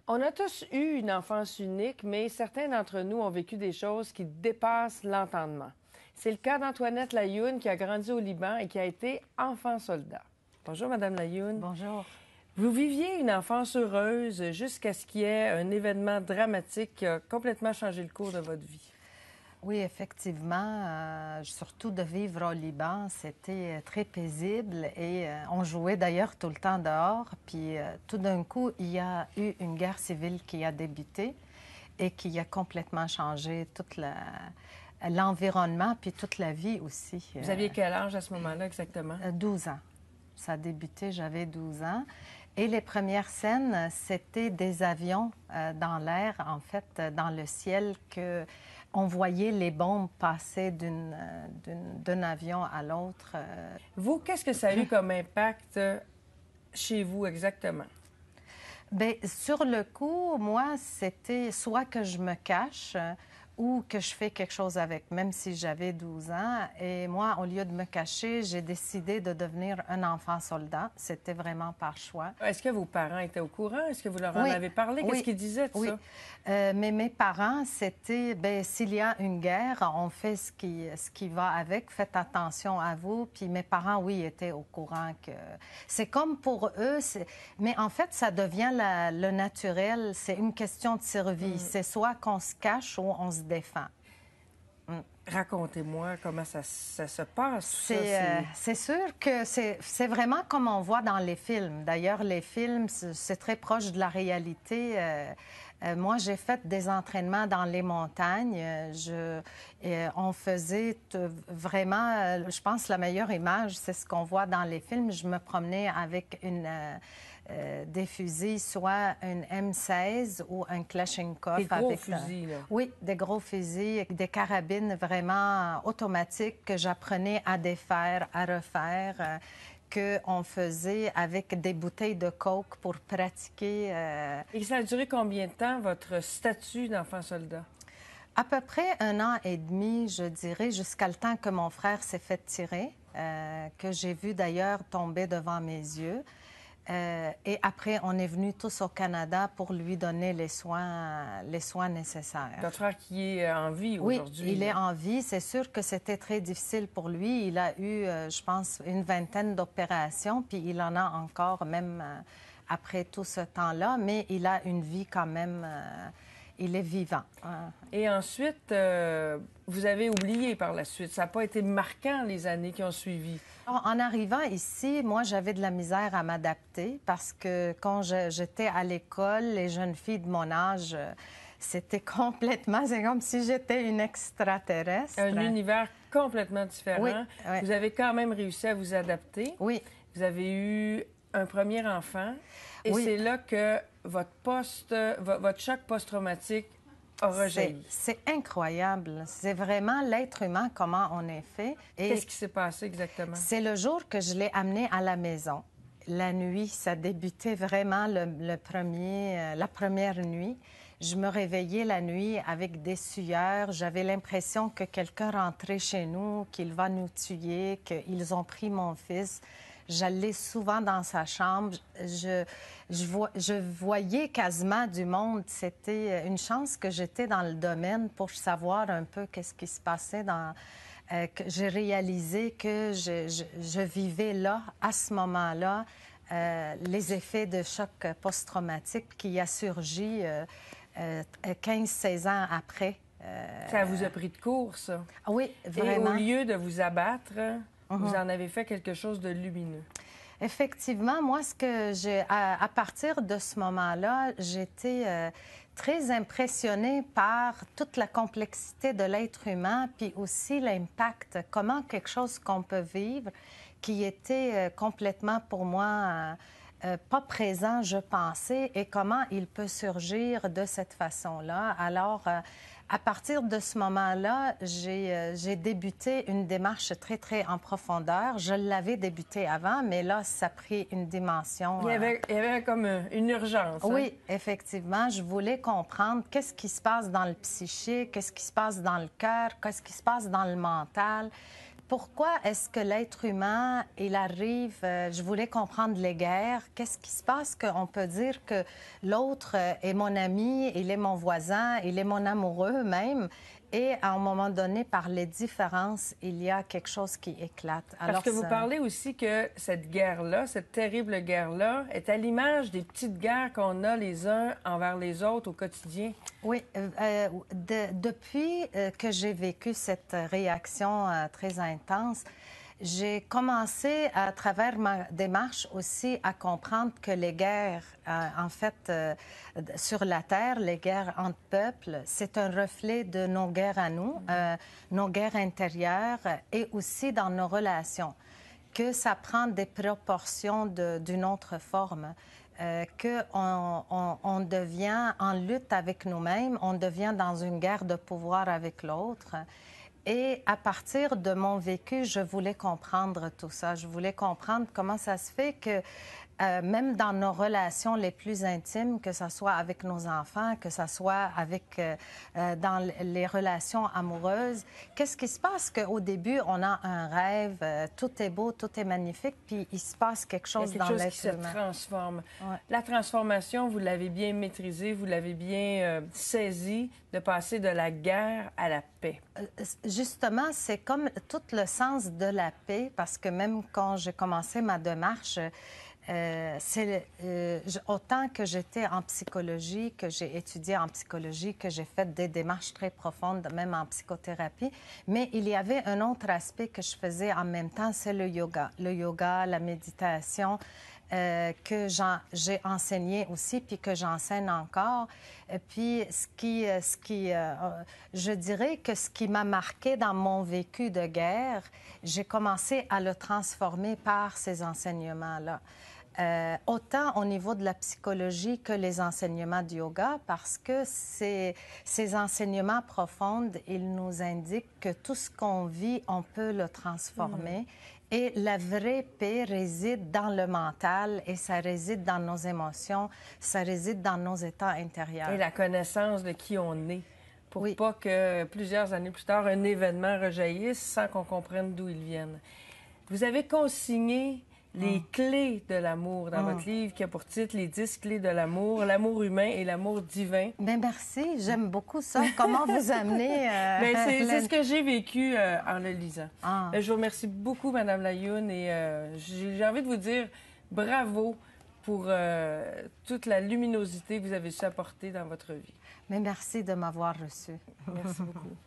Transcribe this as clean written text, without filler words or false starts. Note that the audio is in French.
On a tous eu une enfance unique, mais certains d'entre nous ont vécu des choses qui dépassent l'entendement. C'est le cas d'Antoinette Layoune qui a grandi au Liban et qui a été enfant soldat. Bonjour, Madame Layoune. Bonjour. Vous viviez une enfance heureuse jusqu'à ce qu'il y ait un événement dramatique qui a complètement changé le cours de votre vie. Oui, effectivement, surtout de vivre au Liban, c'était très paisible et on jouait d'ailleurs tout le temps dehors. Puis tout d'un coup, il y a eu une guerre civile qui a débuté et qui a complètement changé tout l'environnement puis toute la vie aussi. Vous aviez quel âge à ce moment-là exactement? 12 ans. Ça a débuté, j'avais 12 ans. Et les premières scènes, c'était des avions dans l'air, en fait, dans le ciel, que on voyait les bombes passer d'un avion à l'autre. Vous, qu'est-ce que ça a eu comme impact chez vous exactement? Bien, sur le coup, moi, c'était soit que je me cache ou que je fais quelque chose avec, même si j'avais 12 ans. Et moi, au lieu de me cacher, j'ai décidé de devenir un enfant soldat. C'était vraiment par choix. Est-ce que vos parents étaient au courant? Est-ce que vous leur en Oui. avez parlé? Qu'est-ce Oui. qu'ils disaient de Oui. ça? Mais mes parents, c'était, bien, s'il y a une guerre, on fait ce qui va avec. Faites attention à vous. Puis mes parents, oui, étaient au courant que... C'est comme pour eux, mais en fait, ça devient le naturel. C'est une question de survie. C'est soit qu'on se cache ou on se défend. Racontez-moi comment ça se passe. C'est sûr que c'est vraiment comme on voit dans les films. D'ailleurs, les films, c'est très proche de la réalité. Moi, j'ai fait des entraînements dans les montagnes. On faisait vraiment, je pense, la meilleure image, c'est ce qu'on voit dans les films. Je me promenais avec des fusils, soit une M16 ou un Kalachnikov. Des gros fusils, là. Oui, des gros fusils, des carabines vraiment automatiques que j'apprenais à défaire, à refaire, qu'on faisait avec des bouteilles de coke pour pratiquer. Et ça a duré combien de temps, votre statut d'enfant soldat? À peu près 1 an et demi, je dirais, jusqu'à le temps que mon frère s'est fait tirer, que j'ai vu d'ailleurs tomber devant mes yeux. Et après, on est venus tous au Canada pour lui donner les soins nécessaires. Votre frère qui est en vie aujourd'hui? Oui, il est en vie. C'est sûr que c'était très difficile pour lui. Il a eu, je pense, une vingtaine d'opérations, puis il en a encore même après tout ce temps-là, mais il a une vie quand même... il est vivant. Et ensuite, vous avez oublié par la suite. Ça n'a pas été marquant les années qui ont suivi. En arrivant ici, moi, j'avais de la misère à m'adapter parce que quand j'étais à l'école, les jeunes filles de mon âge, c'était complètement... C'est comme si j'étais une extraterrestre. Un univers complètement différent. Oui, oui. Vous avez quand même réussi à vous adapter. Oui. Vous avez eu un premier enfant. Et oui. c'est là que votre choc post-traumatique a rejailli. C'est incroyable. C'est vraiment l'être humain, comment on est fait. Qu'est-ce qui s'est passé exactement? C'est le jour que je l'ai amené à la maison. La nuit, ça débutait vraiment la première nuit. Je me réveillais la nuit avec des sueurs. J'avais l'impression que quelqu'un rentrait chez nous, qu'il va nous tuer, qu'ils ont pris mon fils. J'allais souvent dans sa chambre. Je voyais quasiment du monde. C'était une chance que j'étais dans le domaine pour savoir un peu qu'est-ce qui se passait que j'ai réalisé que je vivais là, à ce moment-là, les effets de choc post-traumatique qui a surgi 15-16 ans après. Ça vous a pris de court, ça? Oui, vraiment. Et au lieu de vous abattre, vous en avez fait quelque chose de lumineux. Effectivement, moi, à partir de ce moment-là, j'étais très impressionnée par toute la complexité de l'être humain, puis aussi l'impact, comment quelque chose qu'on peut vivre, qui était complètement pour moi pas présent, je pensais, et comment il peut surgir de cette façon-là. Alors, à partir de ce moment-là, j'ai débuté une démarche très, très en profondeur. Je l'avais débuté avant, mais là, ça a pris une dimension... Il y avait comme une urgence. Oui, effectivement. Je voulais comprendre qu'est-ce qui se passe dans le psychique, qu'est-ce qui se passe dans le cœur, qu'est-ce qui se passe dans le mental, pourquoi est-ce que l'être humain, il arrive... je voulais comprendre les guerres. Qu'est-ce qui se passe qu'on peut dire que l'autre est mon ami, il est mon voisin, il est mon amoureux même, et à un moment donné, par les différences, il y a quelque chose qui éclate. Parce que vous parlez aussi que cette guerre-là, cette terrible guerre-là, est à l'image des petites guerres qu'on a les uns envers les autres au quotidien. Oui, depuis que j'ai vécu cette réaction très intense, j'ai commencé à travers ma démarche aussi à comprendre que les guerres, en fait, sur la Terre, les guerres entre peuples, c'est un reflet de nos guerres à nous, nos guerres intérieures et aussi dans nos relations, que ça prend des proportions d'une autre forme. Qu'on devient en lutte avec nous-mêmes, on devient dans une guerre de pouvoir avec l'autre. Et à partir de mon vécu, je voulais comprendre tout ça. Je voulais comprendre comment ça se fait que même dans nos relations les plus intimes, que ce soit avec nos enfants, que ce soit avec, dans les relations amoureuses, qu'est-ce qui se passe qu'au début, on a un rêve, tout est beau, tout est magnifique, puis il se passe quelque chose dans l'être humain. Qui se transforme. Ouais. La transformation, vous l'avez bien maîtrisée, vous l'avez bien saisie, de passer de la guerre à la paix. Justement, c'est comme tout le sens de la paix, parce que même quand j'ai commencé ma démarche, autant que j'étais en psychologie, que j'ai étudié en psychologie, que j'ai fait des démarches très profondes, même en psychothérapie, mais il y avait un autre aspect que je faisais en même temps, c'est le yoga. Le yoga, la méditation, que j'ai enseigné aussi, puis que j'enseigne encore. Et puis, je dirais que ce qui m'a marqué dans mon vécu de guerre, j'ai commencé à le transformer par ces enseignements-là. Autant au niveau de la psychologie que les enseignements du yoga, parce que ces enseignements profonds, ils nous indiquent que tout ce qu'on vit, on peut le transformer. Et la vraie paix réside dans le mental et ça réside dans nos émotions, ça réside dans nos états intérieurs. Et la connaissance de qui on est, pour oui. pas que plusieurs années plus tard, un événement rejaillisse sans qu'on comprenne d'où ils viennent. Vous avez consigné les clés de l'amour dans votre livre qui a pour titre « Les 10 clés de l'amour », l'amour humain et l'amour divin. Bien, merci, j'aime beaucoup ça. Comment vous amenez... C'est ce que j'ai vécu en le lisant. Je vous remercie beaucoup, Madame Layoun, et j'ai envie de vous dire bravo pour toute la luminosité que vous avez su apporter dans votre vie. Mais merci de m'avoir reçue. Merci beaucoup.